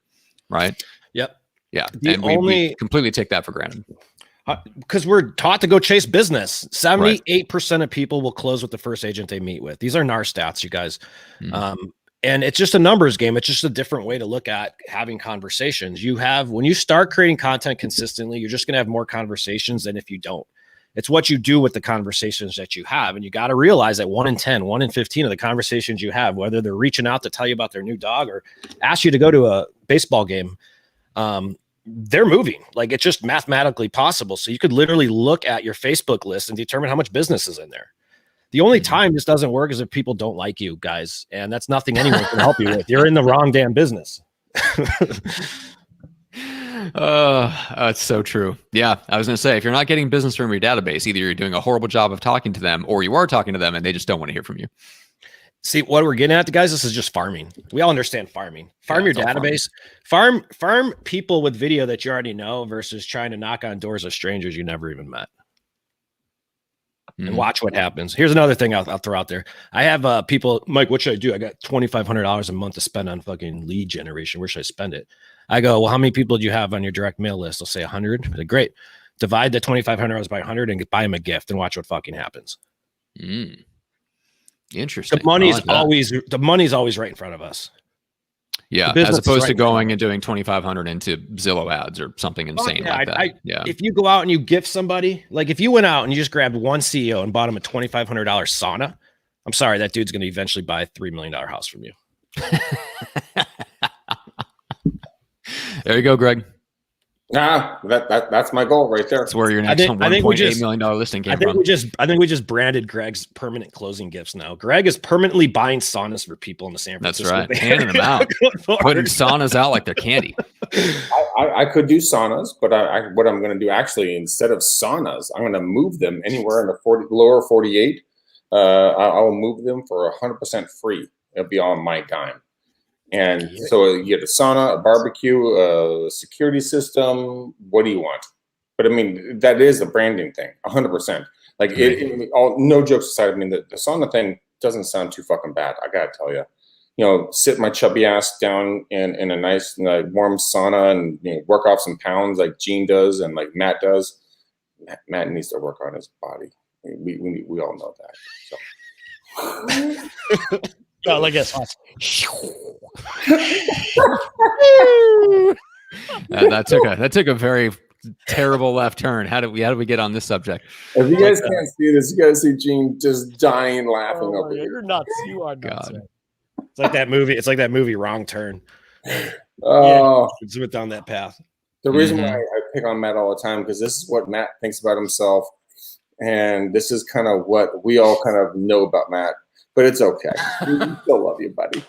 right? Yep. Yeah. And we completely take that for granted. Because we're taught to go chase business. 78% of people will close with the first agent they meet with. These are NAR stats, you guys. And it's just a numbers game. It's just a different way to look at having conversations. When you start creating content consistently, you're just going to have more conversations than if you don't. It's what you do with the conversations that you have. And you got to realize that 1 in 10, 1 in 15 of the conversations you have, whether they're reaching out to tell you about their new dog or ask you to go to a baseball game, they're moving. Like, it's just mathematically possible. So you could literally look at your Facebook list and determine how much business is in there. The only time this doesn't work is if people don't like you guys. And that's nothing anyone can help you with. You're in the wrong damn business. That's so true. Yeah. I was going to say, if you're not getting business from your database, either you're doing a horrible job of talking to them, or you are talking to them and they just don't want to hear from you. See, what we're getting at, guys, this is just farming. We all understand farming. Farm your database. Farm people with video that you already know versus trying to knock on doors of strangers you never even met. And watch what happens. Here's another thing I'll throw out there. I have people, Mike, what should I do? I got $2,500 a month to spend on fucking lead generation. Where should I spend it? I go, well, how many people do you have on your direct mail list? I'll say 100. Like, great. Divide the $2,500 by 100 and buy them a gift and watch what fucking happens. Interesting. The money's always right in front of us. Yeah, as opposed to going and doing 2,500 into Zillow ads or something insane like that. If you go out and you gift somebody, like if you went out and you just grabbed one CEO and bought him a $2,500 sauna, I'm sorry, that dude's going to eventually buy a $3 million house from you. There you go, Greg. That's my goal right there. That's where your next $1.8 million listing came from. I think we just branded Greg's permanent closing gifts now. Greg is permanently buying saunas for people in the San Francisco. That's right. Handing them out. Putting saunas out like they're candy. I could do saunas, but what I'm going to do actually, instead of saunas, I'm going to move them anywhere in the lower 48. I'll move them for 100% free. It'll be on my dime. And so you get a sauna, a barbecue, a security system. What do you want? But I mean, that is a branding thing, 100%. Like, no jokes aside, I mean, the sauna thing doesn't sound too fucking bad. I gotta tell you, sit my chubby ass down in a nice warm sauna and work off some pounds like Gene does and like Matt does. Matt needs to work on his body. We all know that. So. Oh, look at us. That took a very terrible left turn. How did we get on this subject? If you guys can't see this, you guys see Gene just dying laughing over here. You're nuts. You are nuts. God. It's like that movie. It's like that movie Wrong Turn. It's went down that path. The reason why I pick on Matt all the time, because this is what Matt thinks about himself, and this is kind of what we all kind of know about Matt. But it's okay. We still love you, buddy.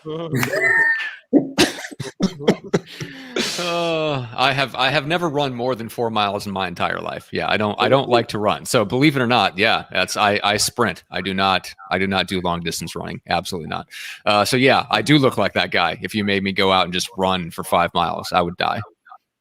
I have never run more than 4 miles in my entire life. Yeah, I don't like to run. So believe it or not, yeah, I sprint. I do not do long distance running. Absolutely not. So yeah, I do look like that guy. If you made me go out and just run for 5 miles, I would die.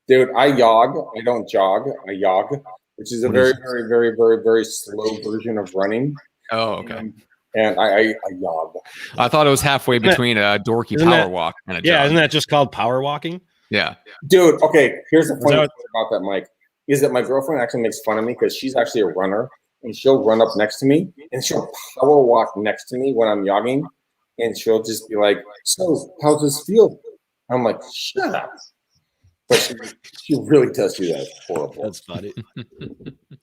Dude, I jog. I don't jog. I jog, which is a very, very, very, very, very slow version of running. Oh, okay. And I jog. I thought it was halfway between a dorky power walk and a jog. Yeah, isn't that just called power walking? Yeah. Dude, okay, here's the funny thing about that, Mike, is that my girlfriend actually makes fun of me because she's actually a runner, and she'll run up next to me, and she'll power walk next to me when I'm jogging, and she'll just be like, "So, how's this feel?" I'm like, "Shut up." But she really does do that. It's horrible. That's funny.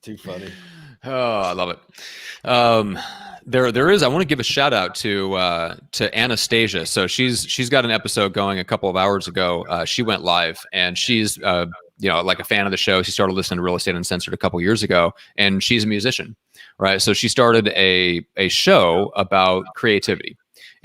Too funny. Oh, I love it. There is. I want to give a shout out to Anastasia. So she's got an episode going a couple of hours ago. She went live, and she's like a fan of the show. She started listening to Real Estate Uncensored a couple years ago, and she's a musician, right? So she started a show about creativity.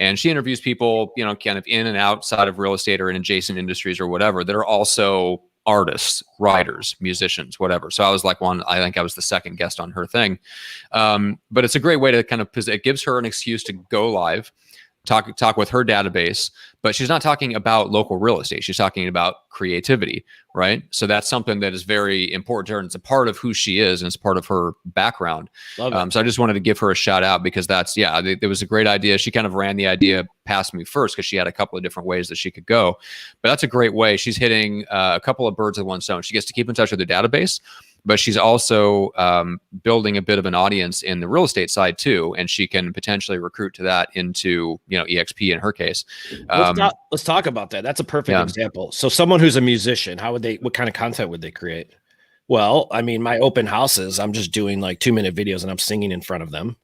And she interviews people, kind of in and outside of real estate or in adjacent industries or whatever that are also artists, writers, musicians, whatever. So I was like I think I was the second guest on her thing. But it's a great way to kind of, it gives her an excuse to go live, talk with her database, but she's not talking about local real estate. She's talking about creativity, right? So that's something that is very important to her, and it's a part of who she is, and it's part of her background. So I just wanted to give her a shout out because it was a great idea. She kind of ran the idea past me first because she had a couple of different ways that she could go, but that's a great way. She's hitting a couple of birds with one stone. She gets to keep in touch with her database, but she's also building a bit of an audience in the real estate side too, and she can potentially recruit to that into EXP in her case. Let's talk about that. That's a perfect example. So someone who's a musician, what kind of content would they create? Well, I mean, my open houses, I'm just doing like 2-minute videos and I'm singing in front of them.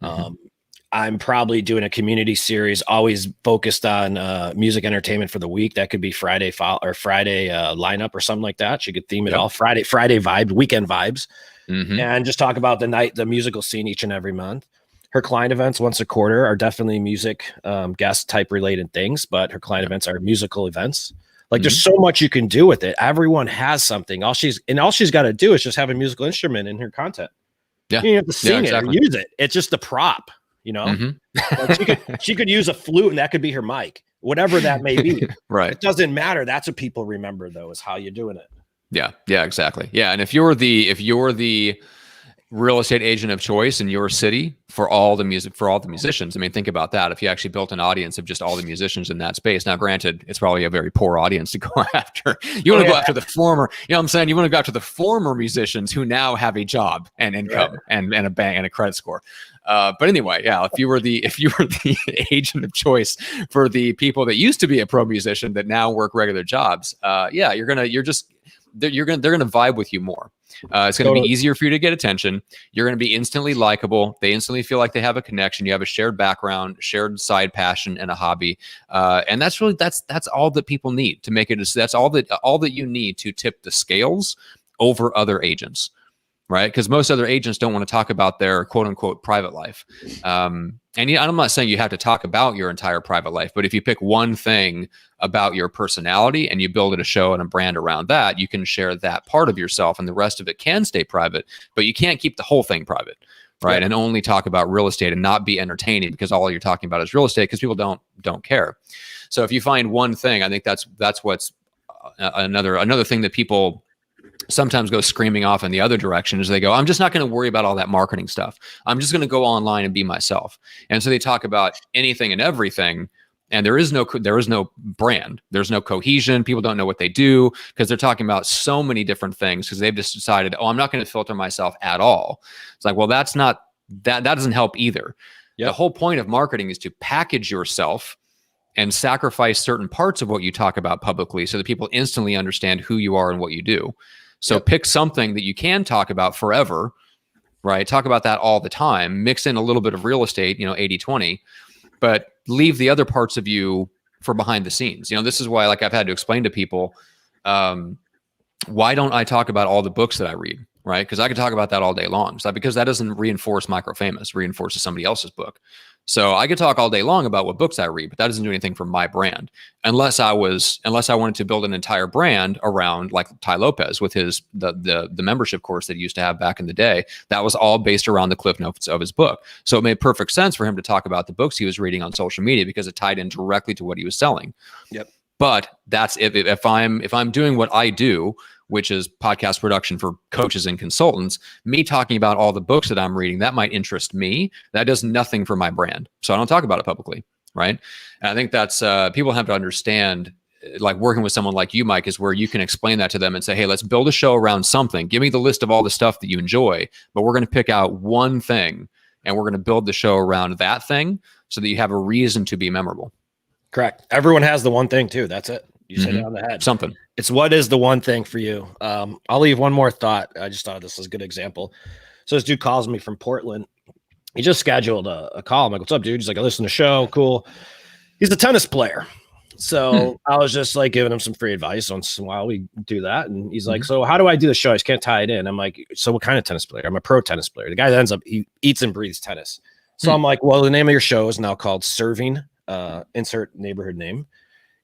Mm-hmm. I'm probably doing a community series, always focused on music entertainment for the week. That could be Friday lineup or something like that. She could theme it all Friday vibe, weekend vibes, and just talk about the musical scene each and every month. Her client events once a quarter are definitely music guest type related things, but her client events are musical events. Like there's so much you can do with it. Everyone has something. All she's got to do is just have a musical instrument in her content. Yeah, you don't have to sing it or use it. It's just the prop. Like she could use a flute and that could be her mic, whatever that may be. Right. It doesn't matter. That's what people remember though, is how you're doing it. Yeah. Yeah, exactly. Yeah. And if you're the real estate agent of choice in your city for all the musicians, I mean, think about that. If you actually built an audience of just all the musicians in that space, now granted, it's probably a very poor audience to go after. You want to go after the former, you want to go after the former musicians who now have a job and income and a bank and a credit score. But anyway, if you were the agent of choice for the people that used to be a pro musician that now work regular jobs, they're gonna vibe with you more. It's going to be easier for you to get attention. You're going to be instantly likable. They instantly feel like they have a connection. You have a shared background, shared side passion, and a hobby. And that's all that people need to make it. That's all that you need to tip the scales over other agents, right? Because most other agents don't want to talk about their quote unquote private life. And I'm not saying you have to talk about your entire private life, but if you pick one thing about your personality and you build a show and a brand around that, you can share that part of yourself, and the rest of it can stay private, but you can't keep the whole thing private, right? And only talk about real estate and not be entertaining because all you're talking about is real estate because people don't care. So if you find one thing, I think that's what's another thing that people sometimes go screaming off in the other direction is they go, I'm just not going to worry about all that marketing stuff. I'm just going to go online and be myself. And so they talk about anything and everything. And there is no brand. There's no cohesion. People don't know what they do because they're talking about so many different things because they've just decided, I'm not going to filter myself at all. It's like, well, that doesn't help either. Yep. The whole point of marketing is to package yourself and sacrifice certain parts of what you talk about publicly so that people instantly understand who you are and what you do. So pick something that you can talk about forever, right? Talk about that all the time, mix in a little bit of real estate, 80-20, but leave the other parts of you for behind the scenes. This is why, like, I've had to explain to people, why don't I talk about all the books that I read, right? Because I could talk about that all day long. So because that doesn't reinforce Microfamous, reinforces somebody else's book. So I could talk all day long about what books I read, but that doesn't do anything for my brand. Unless I wanted to build an entire brand around, like Ty Lopez with the membership course that he used to have back in the day. That was all based around the cliff notes of his book. So it made perfect sense for him to talk about the books he was reading on social media because it tied in directly to what he was selling. Yep. But that's if I'm doing what I do, which is podcast production for coaches and consultants, me talking about all the books that I'm reading, that might interest me. That does nothing for my brand. So I don't talk about it publicly, right? And I think that's, people have to understand, like working with someone like you, Mike, is where you can explain that to them and say, hey, let's build a show around something. Give me the list of all the stuff that you enjoy, but we're going to pick out one thing and we're going to build the show around that thing so that you have a reason to be memorable. Correct. Everyone has the one thing too. That's it. You said it on the head. Something. It's what is the one thing for you? I'll leave one more thought. I just thought this was a good example. So this dude calls me from Portland. He just scheduled a call. I'm like, what's up, dude? He's like, I listen to the show. Cool. He's a tennis player. So I was just like giving him some free advice once in a while. We do that. And he's like, so how do I do the show? I just can't tie it in. I'm like, so what kind of tennis player? I'm a pro tennis player. The guy that ends up, he eats and breathes tennis. So I'm like, well, the name of your show is now called Serving, insert neighborhood name.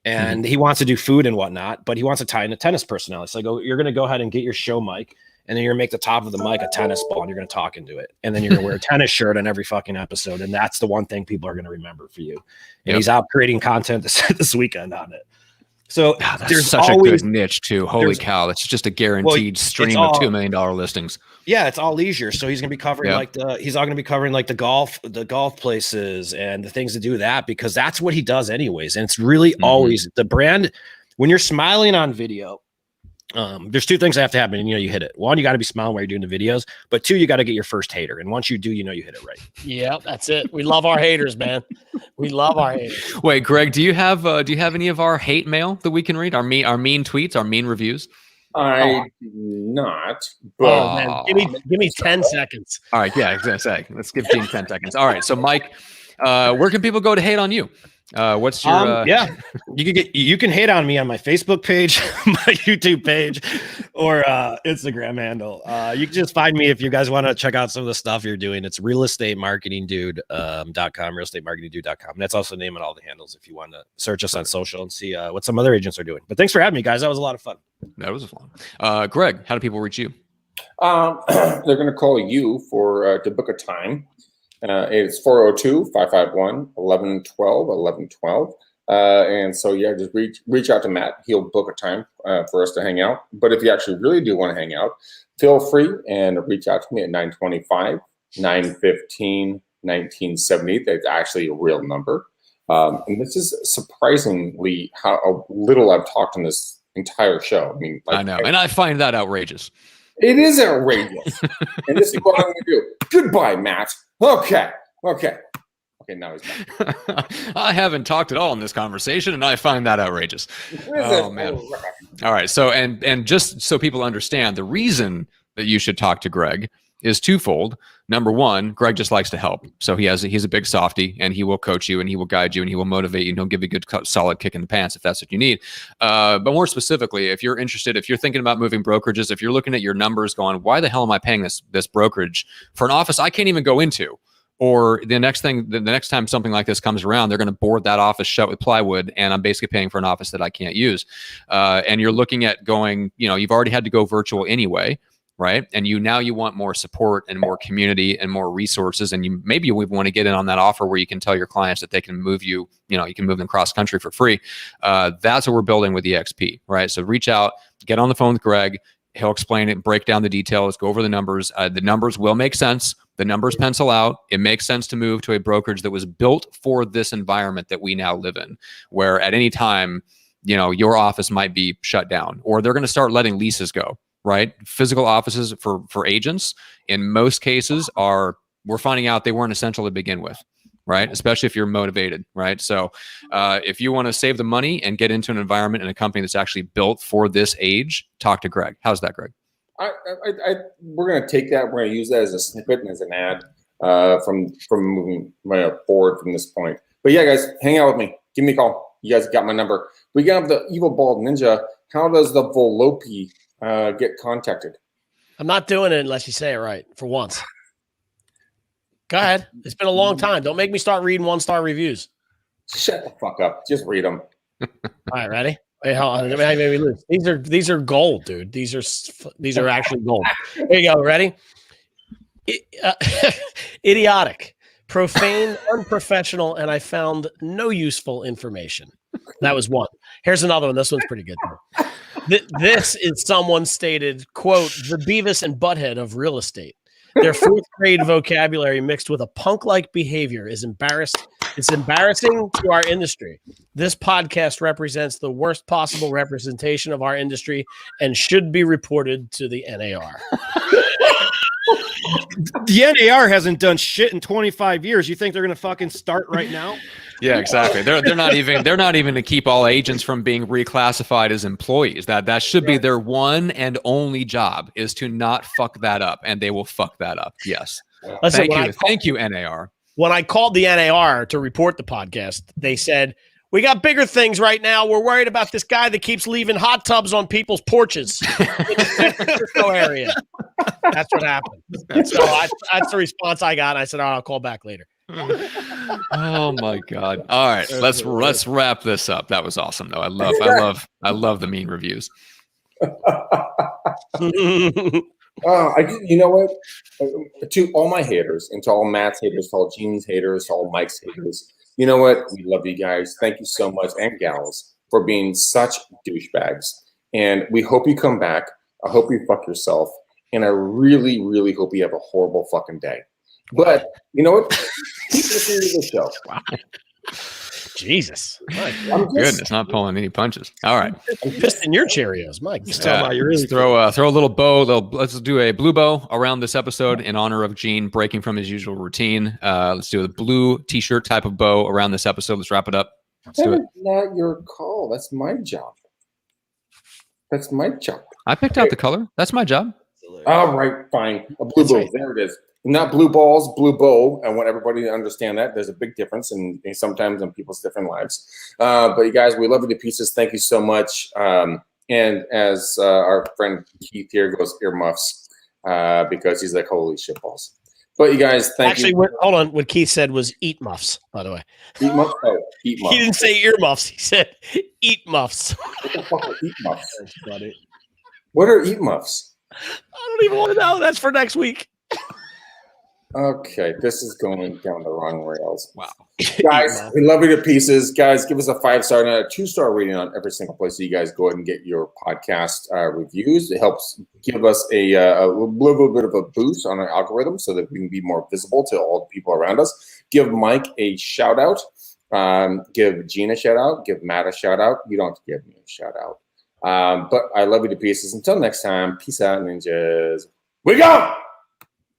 And he wants to do food and whatnot, but he wants to tie in a tennis personality. So I go, you're going to go ahead and get your show mic, and then you're going to make the top of the mic a tennis ball, and you're going to talk into it. And then you're going to wear a tennis shirt on every fucking episode. And that's the one thing people are going to remember for you. And he's out creating content this weekend on it. So there's such a good niche too. Holy cow. That's just a guaranteed stream of $2 million listings. Yeah. It's all leisure. So he's going to be covering he's all going to be covering like the golf places and the things to do that, because that's what he does anyways. And it's really always the brand. When you're smiling on video, there's two things that have to happen. And, you hit it. One, you got to be smiling while you're doing the videos, but two, you got to get your first hater. And once you do, you hit it right. Yeah, that's it. We love our haters, man. We love our haters. Wait, Greg, do you have any of our hate mail that we can read? Our mean tweets, our mean reviews? I do not. But man, give me 10 seconds. All right, yeah, exactly. Let's give Gene 10 seconds. All right, so Mike, where can people go to hate on you? What's your you can hate on me on my Facebook page, my YouTube page, or Instagram handle. You can just find me if you guys want to check out some of the stuff you're doing. It's realestatemarketingdude.com, realestatemarketingdude.com. That's also the name on all the handles if you want to search us on social and see what some other agents are doing. But thanks for having me, guys. That was a lot of fun. That was fun. Greg, how do people reach you? They're going to call you to book a time. It's 402-551-1112, 1112. And so, just reach out to Matt. He'll book a time for us to hang out. But if you actually really do want to hang out, feel free and reach out to me at 925-915-1970. That's actually a real number. And this is surprisingly how little I've talked on this entire show. I mean, I know. And I find that outrageous. It is outrageous. And this is what I'm going to do. Goodbye, Matt. Okay. Now he's back. I haven't talked at all in this conversation, and I find that outrageous. Oh, man. All right. So, and just so people understand, the reason that you should talk to Greg is twofold. Number one, Greg just likes to help. So he's a big softy, and he will coach you, and he will guide you, and he will motivate you, and he'll give you a good solid kick in the pants if that's what you need. But more specifically, if you're interested, if you're thinking about moving brokerages, if you're looking at your numbers going, why the hell am I paying this brokerage for an office I can't even go into? Or the next time something like this comes around, they're going to board that office shut with plywood, and I'm basically paying for an office that I can't use. And you're looking at going, you've already had to go virtual anyway, right? And you want more support and more community and more resources. And maybe you want to get in on that offer where you can tell your clients that they can move you can move them cross country for free. That's what we're building with EXP, right? So reach out, get on the phone with Greg. He'll explain it, break down the details, go over the numbers. The numbers will make sense. The numbers pencil out. It makes sense to move to a brokerage that was built for this environment that we now live in, where at any time, your office might be shut down, or they're going to start letting leases go, right? Physical offices for agents, in most cases, we're finding out they weren't essential to begin with, right? Especially if you're motivated, right? So if you want to save the money and get into an environment and a company that's actually built for this age, talk to Greg. How's that, Greg? We're going to take that. We're going to use that as a snippet and as an ad from moving forward from this point. But yeah, guys, hang out with me. Give me a call. You guys got my number. We got the evil bald ninja. How does the Volpe get contacted? I'm not doing it unless you say it right for once. Go ahead. It's been a long time. Don't make me start reading 1-star reviews. Shut the fuck up. Just read them. All right, ready? Wait, hold on. Maybe lose. These are gold, dude. These are actually gold. Here you go. Ready? Idiotic, profane, unprofessional, and I found no useful information. That was one. Here's another one. This one's pretty good, though. This is someone stated, quote, the Beavis and Butthead of real estate. Their fourth grade vocabulary mixed with a punk-like behavior is embarrassing to our industry. This podcast represents the worst possible representation of our industry and should be reported to the NAR. The NAR hasn't done shit in 25 years. You think they're going to fucking start right now? Yeah, exactly. They're not even to keep all agents from being reclassified as employees. That should be their one and only job, is to not fuck that up, and they will fuck that up. Yes. Listen, Thank you, NAR. When I called the NAR to report the podcast, they said, "We got bigger things right now. We're worried about this guy that keeps leaving hot tubs on people's porches in the San Francisco area." That's what happened. That's the response I got. I said, "Oh, I'll call back later." Oh my God! All right, let's wrap this up. That was awesome, though. I love the mean reviews. You know what? To all my haters, and to all Matt's haters, to all Gene's haters, to all Mike's haters, you know what? We love you guys. Thank you so much, and gals, for being such douchebags. And we hope you come back. I hope you fuck yourself. And I really, really hope you have a horrible fucking day. But you know what? Keep listening to the show. Wow. Jesus. Goodness, not pulling any punches. All right. I'm pissed in your Cheerios, Mike. Throw a little bow. Let's do a blue bow around this episode in honor of Gene breaking from his usual routine. Let's do a blue t-shirt type of bow around this episode. Let's wrap it up. Let's do it. Not your call. That's my job. I picked out the color. That's my job. All right, fine. A blue bow. There it is. Not blue balls, blue bow. I want everybody to understand that there's a big difference and sometimes in people's different lives. But you guys, we love you to pieces. Thank you so much. And as our friend Keith here goes, earmuffs, because he's like, holy shit balls. But you guys, thank you. Actually, hold on. What Keith said was eat muffs, by the way. Eat muffs? Oh, eat muffs. He didn't say earmuffs. He said eat muffs. What the fuck are eat muffs? What are eat muffs? I don't even want to know. That's for next week. Okay, this is going down the wrong rails. Wow. Guys, we love you to pieces. Guys, give us a 5-star and a 2-star rating on every single place so you guys go ahead and get your podcast reviews. It helps give us a little bit of a boost on our algorithm so that we can be more visible to all the people around us. Give Mike a shout out. Give Gene a shout out. Give Matt a shout out. You don't have to give me a shout out. But I love you to pieces. Until next time, peace out, ninjas. We go!